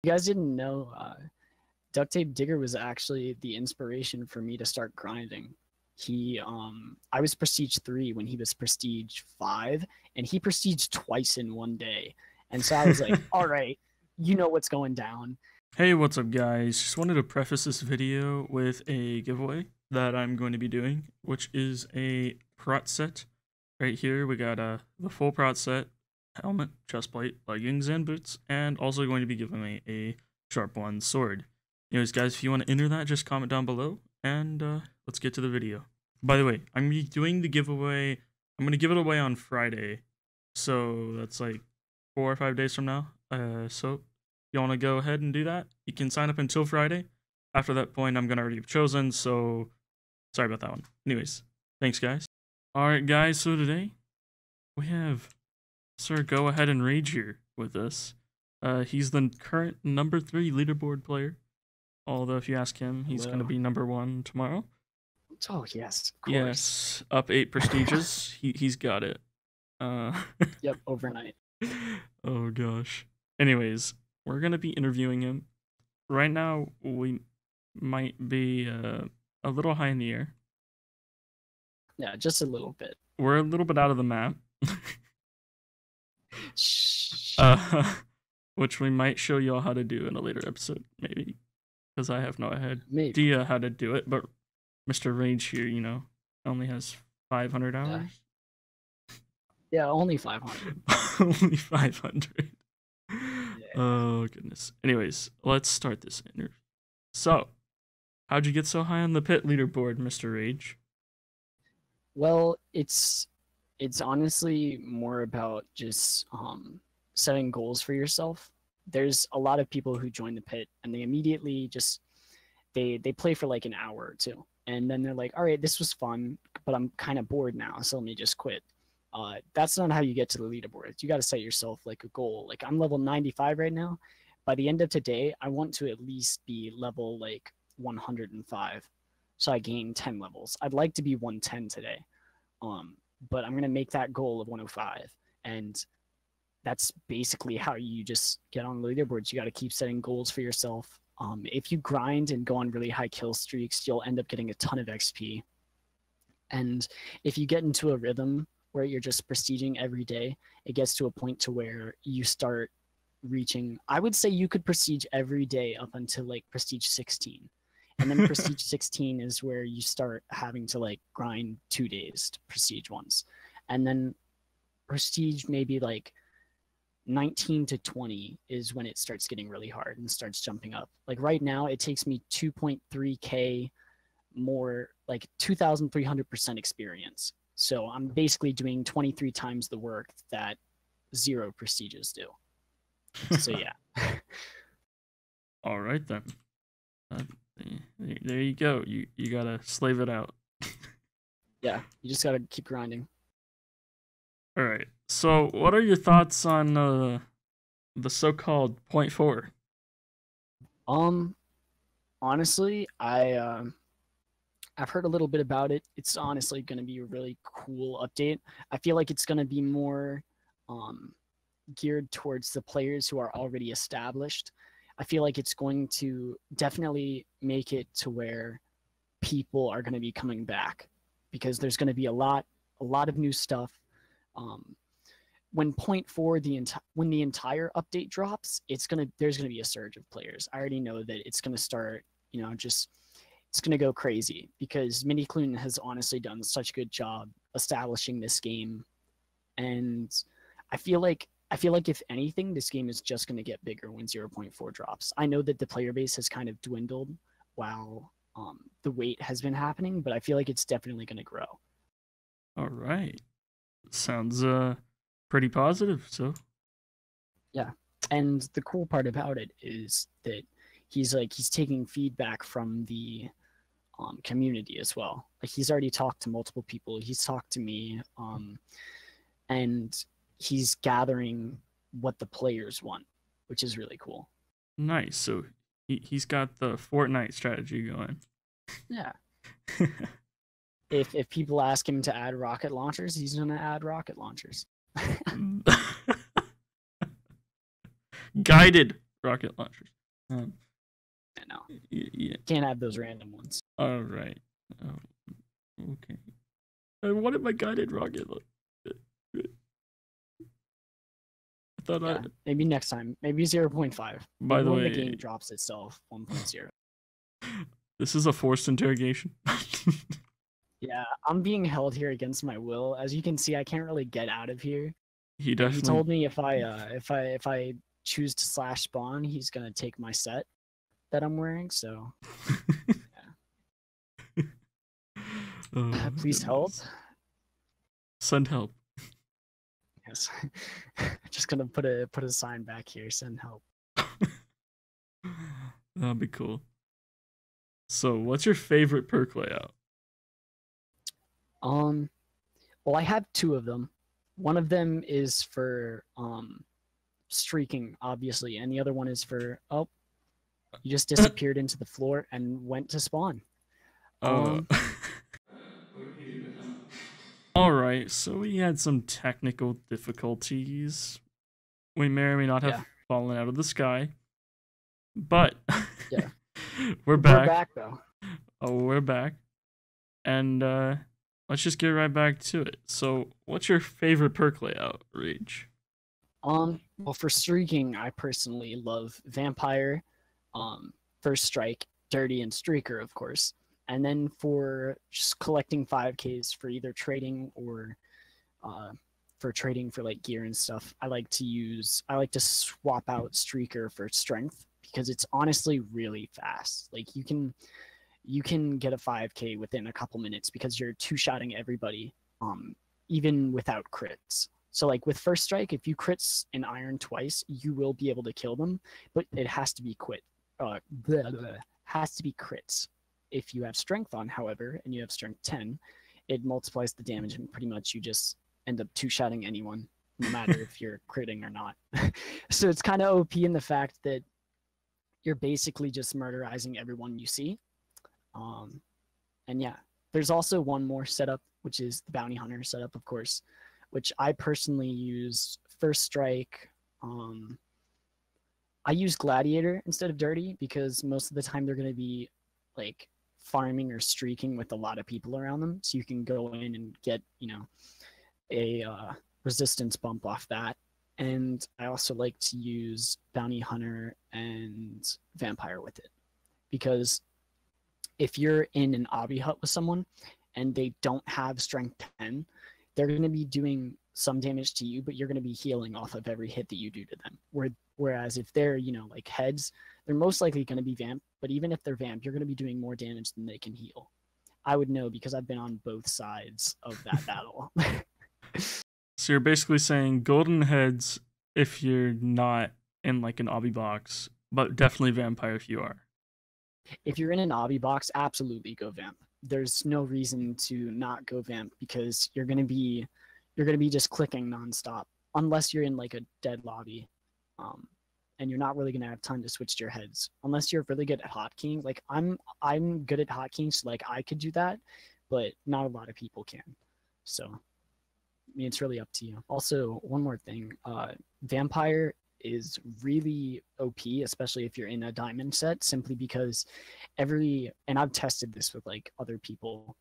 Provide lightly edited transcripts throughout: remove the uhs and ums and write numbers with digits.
You guys didn't know Duct Tape Digger was actually the inspiration for me to start grinding. I was Prestige 3 when he was Prestige 5, and he Prestiged twice in one day. And so I was like, all right, you know what's going down. Hey, what's up guys? Just wanted to preface this video with a giveaway that I'm going to be doing, which is a Prot set. Right here we got the full Prot set, helmet, chestplate, leggings, and boots, and also going to be giving away a Sharp 1 sword. Anyways guys, if you want to enter that, just comment down below, and let's get to the video. By the way, I'm doing the giveaway, I'm going to give it away on Friday, so that's like 4 or 5 days from now. So if you want to go ahead and do that, you can sign up until Friday. After that point, I'm going to already have chosen, so sorry about that one. Anyways, thanks guys. Alright guys, so today we have Sir Go Ahead and Rage here with us. He's the current number 3 leaderboard player. Although if you ask him, he's going to be number 1 tomorrow. Oh yes, of course. Yes, up 8 prestiges. He's got it. Yep, overnight. Oh gosh. Anyways, we're going to be interviewing him. Right now, we might be a little high in the air. Yeah, just a little bit. We're a little bit out of the map. Which we might show y'all how to do in a later episode, maybe. Because I have no idea how to do it, but Mr. Rage here, you know, only has 500 hours. Yeah, only 500. Only 500. Yeah. Oh, goodness. Anyways, let's start this interview. So, how'd you get so high on the pit leaderboard, Mr. Rage? Well, it's honestly more about just setting goals for yourself. There's a lot of people who join the pit and they immediately just they play for like an hour or two, and then they're like, all right, this was fun, but I'm kind of bored now, so let me just quit. That's not how you get to the leaderboard. You got to set yourself like a goal. Like, I'm level 95 right now. By the end of today, I want to at least be level like 105, so I gain 10 levels. I'd like to be 110 today, but I'm gonna make that goal of 105, and that's basically how you just get on the leaderboards. You got to keep setting goals for yourself. If you grind and go on really high kill streaks, you'll end up getting a ton of XP. And if you get into a rhythm where you're just prestiging every day, it gets to a point to where you start reaching, I would say you could prestige every day up until like prestige 16. And then prestige 16 is where you start having to like grind 2 days to prestige once. And then prestige maybe like 19 to 20 is when it starts getting really hard and starts jumping up. Like right now, it takes me 2.3k more, like 2,300% experience. So I'm basically doing 23 times the work that 0 prestiges do. So yeah. All right then. There you go. You gotta slave it out. Yeah, you just gotta keep grinding. All right. So, what are your thoughts on the so-called 0.4? Honestly, I've heard a little bit about it. It's honestly going to be a really cool update. I feel like it's going to be more geared towards the players who are already established. I feel like it's going to definitely make it to where people are going to be coming back, because there's going to be a lot of new stuff. When 0.4, when the entire update drops, there's gonna be a surge of players. I already know that it's gonna start, you know, it's gonna go crazy, because Minikloon has honestly done such a good job establishing this game, and I feel like if anything, this game is just gonna get bigger when 0.4 drops. I know that the player base has kind of dwindled while the wait has been happening, but I feel like it's definitely gonna grow. All right. Sounds pretty positive, so. Yeah. And the cool part about it is that he's taking feedback from the community as well. Like, he's already talked to multiple people. He's talked to me, and he's gathering what the players want, which is really cool. Nice. So he's got the Fortnite strategy going. Yeah. If people ask him to add rocket launchers, he's going to add rocket launchers. Guided rocket launchers. No, Yeah. can't have those random ones. All right. Okay. I wanted my guided rocket. I thought Yeah, maybe next time. Maybe 0.5. By maybe the when way, the game drops itself, 1.0. This is a forced interrogation. Yeah, I'm being held here against my will. As you can see, I can't really get out of here. He definitely. He told me if I choose to slash spawn, he's gonna take my set that I'm wearing. So, yeah. Oh, Please help. Send help. Yes. Just gonna put a sign back here. Send help. That'd be cool. So, what's your favorite perk layout? Well, I have two of them. One of them is for streaking, obviously, and the other one is for you just disappeared into the floor and went to spawn. All right, so we had some technical difficulties. We may or may not have fallen out of the sky, but yeah, we're back. We're back though. Oh, we're back, and let's just get right back to it. So, what's your favorite perk layout, Rage? Well, for streaking, I personally love Vampire, First Strike, Dirty, and Streaker, of course. And then for just collecting 5Ks for either trading or for trading for like gear and stuff, I like to swap out Streaker for Strength because it's honestly really fast. Like you can get a 5K within a couple minutes because you're two-shotting everybody, even without crits. So like with First Strike, if you crits an iron twice, you will be able to kill them, but it has to be has to be crits. If you have Strength on, however, and you have Strength 10, it multiplies the damage and pretty much you just end up two-shotting anyone, no matter if you're critting or not. So it's kind of OP in the fact that you're basically just murderizing everyone you see. And yeah, there's also one more setup, which is the Bounty Hunter setup, of course, which I personally use First Strike. I use Gladiator instead of Dirty because most of the time they're going to be like farming or streaking with a lot of people around them. So you can go in and get, a resistance bump off that. And I also like to use Bounty Hunter and Vampire with it because if you're in an obby hut with someone and they don't have Strength 10, they're going to be doing some damage to you, but you're going to be healing off of every hit that you do to them. Whereas if they're, like heads, they're most likely going to be vamp, but even if they're vamp, you're going to be doing more damage than they can heal. I would know because I've been on both sides of that battle. So you're basically saying golden heads if you're not in like an obby box, but definitely vampire if you are. If you're in an obby box, absolutely go vamp. There's no reason to not go vamp because you're gonna be just clicking nonstop unless you're in like a dead lobby, and you're not really gonna have time to switch to your heads unless you're really good at hotkeying. Like I'm good at hotkeying, so like I could do that, but not a lot of people can. So I mean, it's really up to you. Also, one more thing, Vampire is really OP, especially if you're in a diamond set, simply because and I've tested this with like other people,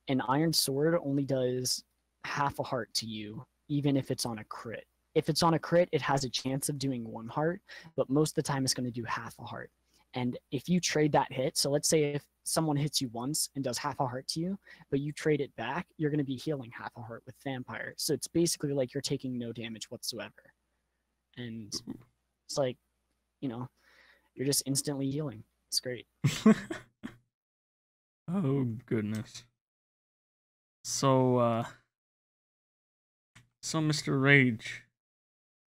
an iron sword only does half a heart to you, even if it's on a crit. If it's on a crit, it has a chance of doing 1 heart, but most of the time it's going to do half a heart. And if you trade that hit, so let's say if someone hits you once and does half a heart to you, but you trade it back, you're going to be healing half a heart with Vampire. So it's basically like you're taking no damage whatsoever. And it's like, you're just instantly healing. It's great. Oh, goodness. So, Mr. Rage,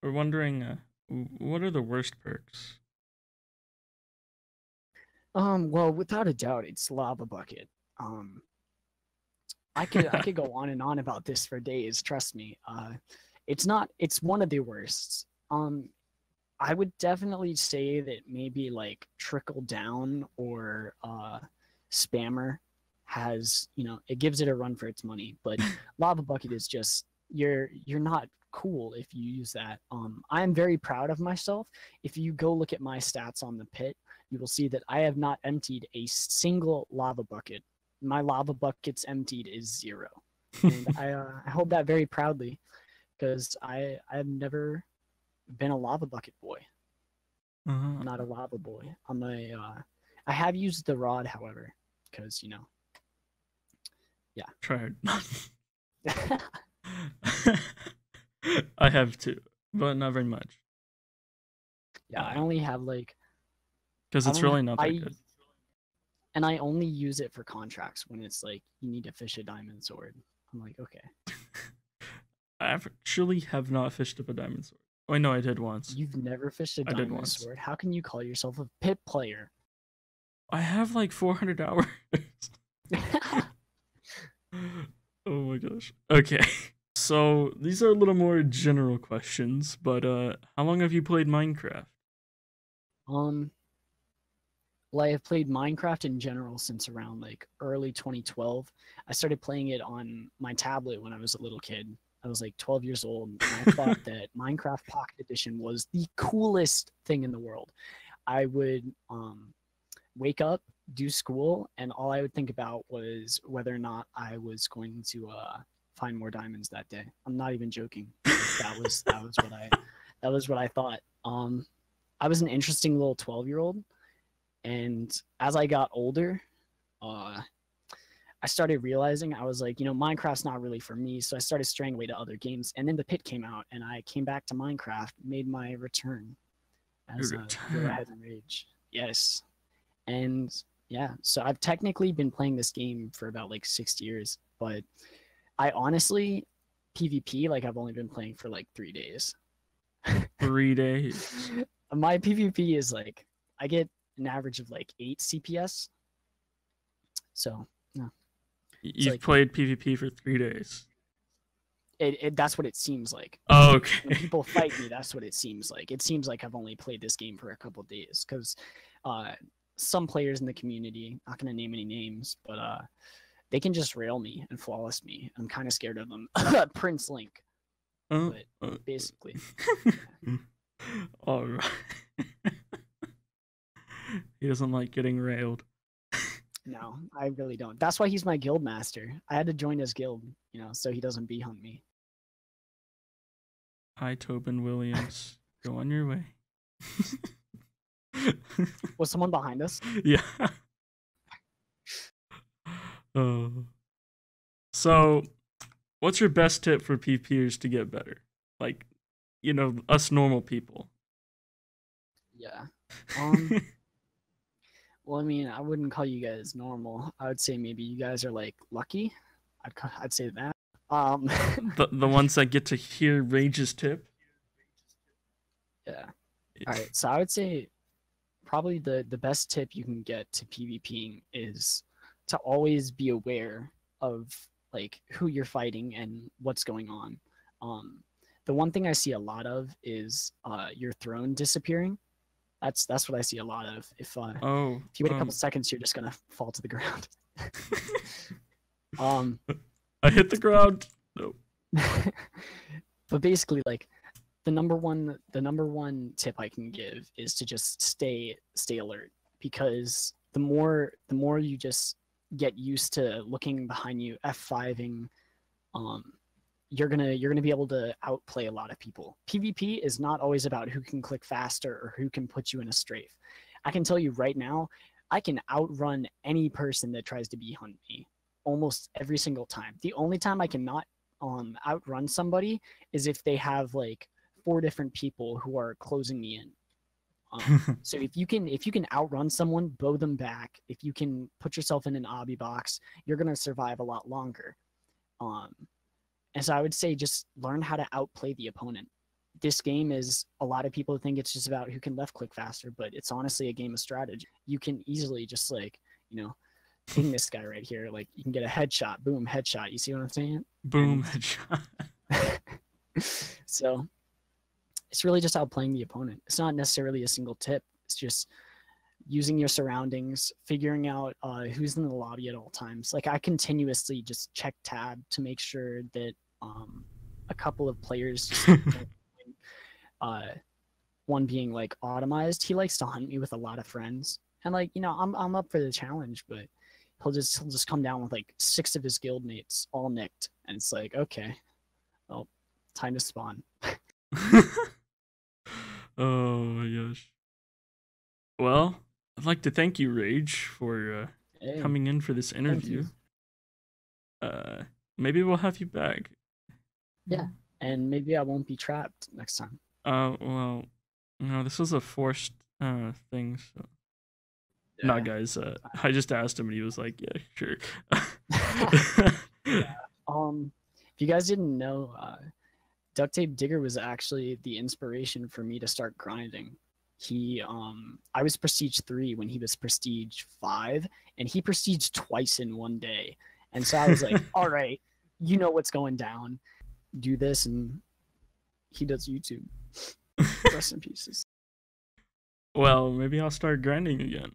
we're wondering, what are the worst perks? Well, without a doubt, it's Lava Bucket. I could go on and on about this for days. Trust me. It's one of the worst. I would definitely say that maybe like Trickle Down or Spammer has, it gives it a run for its money. But Lava Bucket is just you're not cool if you use that. I am very proud of myself. If you go look at my stats on the pit, you will see that I have not emptied a single lava bucket. My lava buckets emptied is 0. And I hold that very proudly because I've never been a lava bucket boy. I'm not a lava boy. I have used the rod, however, because, you know, yeah. Tried. I have too, but not very much. Yeah, I only have like... Because it's really not that good. And I only use it for contracts when it's like, you need to fish a diamond sword. I'm like, okay. I actually have not fished up a diamond sword. Oh, no, I did once. You've never fished a diamond sword? How can you call yourself a pit player? I have like 400 hours. Oh my gosh. Okay. So these are a little more general questions, but how long have you played Minecraft? Well, I have played Minecraft in general since around like early 2012. I started playing it on my tablet when I was a little kid. I was like 12 years old, and I thought that Minecraft Pocket Edition was the coolest thing in the world. I would wake up, do school, and all I would think about was whether or not I was going to find more diamonds that day. I'm not even joking. That was what I thought. I was an interesting little 12-year-old, and as I got older, I started realizing, I was like, you know, Minecraft's not really for me, so I started straying away to other games, and then the pit came out, and I came back to Minecraft, made my return as Go Ahead and Rage. Yes. And yeah, so I've technically been playing this game for about like 6 years, but I honestly, PvP, like I've only been playing for like 3 days. 3 days? My PvP is like, I get an average of like 8 CPS. So, no. You've like, played PvP for 3 days? That's what it seems like. Oh, okay. When people fight me, that's what it seems like. It seems like I've only played this game for a couple days, because some players in the community, not going to name any names, but they can just rail me and flawless me. I'm kind of scared of them. Prince Link. But basically. Yeah. All right. He doesn't like getting railed. No, I really don't. That's why he's my guild master. I had to join his guild, you know, so he doesn't bee hunt me. Hi, Tobin Williams. Go on your way. Was someone behind us? Yeah. So, what's your best tip for PPers to get better? Like, you know, us normal people. Yeah. Well, I mean, I wouldn't call you guys normal. I would say maybe you guys are like lucky. I'd say that. The ones that get to hear Rage's tip. Yeah. All right. So I would say probably the best tip you can get to PvPing is to always be aware of like who you're fighting and what's going on. The one thing I see a lot of is your throne disappearing. That's what I see a lot of. If you wait a couple seconds, you're just gonna fall to the ground. I hit the ground. No. But basically, like the number one tip I can give is to just stay alert, because the more you just get used to looking behind you, F5ing, you're gonna be able to outplay a lot of people. PvP is not always about who can click faster or who can put you in a strafe. I can tell you right now, I can outrun any person that tries to bee hunt me almost every single time. The only time I cannot outrun somebody is if they have like 4 different people who are closing me in. So if you can outrun someone, bow them back. If you can put yourself in an obby box, you're gonna survive a lot longer. And so I would say just learn how to outplay the opponent. This game is, a lot of people think it's just about who can left click faster, but it's honestly a game of strategy. You can easily just like, you know, ping this guy right here. Like you can get a headshot, boom, headshot. You see what I'm saying? Boom, headshot. So it's really just outplaying the opponent. It's not necessarily a single tip. It's just using your surroundings, figuring out who's in the lobby at all times. Like I continuously just check tab to make sure that a couple of players just uh, one being like automized. He likes to hunt me with a lot of friends, and like, you know, I'm up for the challenge, but he'll just come down with like 6 of his guild mates all nicked, and it's like, okay, well, time to spawn. Oh my gosh. Well, I'd like to thank you, Rage, for Hey, coming in for this interview. Maybe we'll have you back. yeah, and maybe I won't be trapped next time. Well, no, this was a forced thing. So. Yeah. Nah, guys. I just asked him, and he was like, "Yeah, sure." Yeah. If you guys didn't know, Duct Tape Digger was actually the inspiration for me to start grinding. I was Prestige 3 when he was Prestige 5, and he Prestiged twice in one day. And so I was like, all right, you know what's going down. Do this, and he does YouTube. Rest in pieces. Well, maybe I'll start grinding again.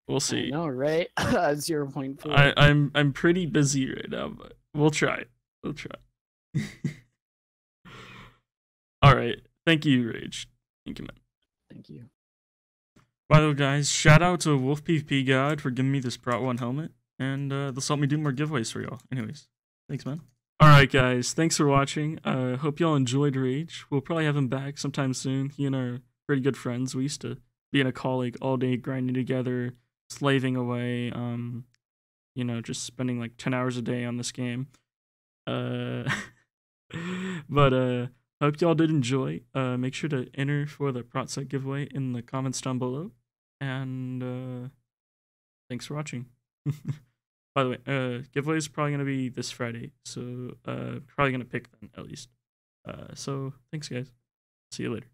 We'll see. I know, right? 0.4. I'm pretty busy right now, but we'll try. We'll try. All right. Thank you, Rage. Thank you, man. Thank you. By the way, guys, shout out to Wolf PvP God for giving me this Prot 1 helmet, and this helped me do more giveaways for y'all. Anyways, thanks, man. Alright, guys, thanks for watching. Hope y'all enjoyed Rage. We'll probably have him back sometime soon. He and I are pretty good friends. We used to be in a colleague all day, grinding together, slaving away, you know, just spending like 10 hours a day on this game. But hope y'all did enjoy. Make sure to enter for the Prot set giveaway in the comments down below. And thanks for watching. By the way, giveaway is probably going to be this Friday. So probably going to pick them at least. So thanks, guys. See you later.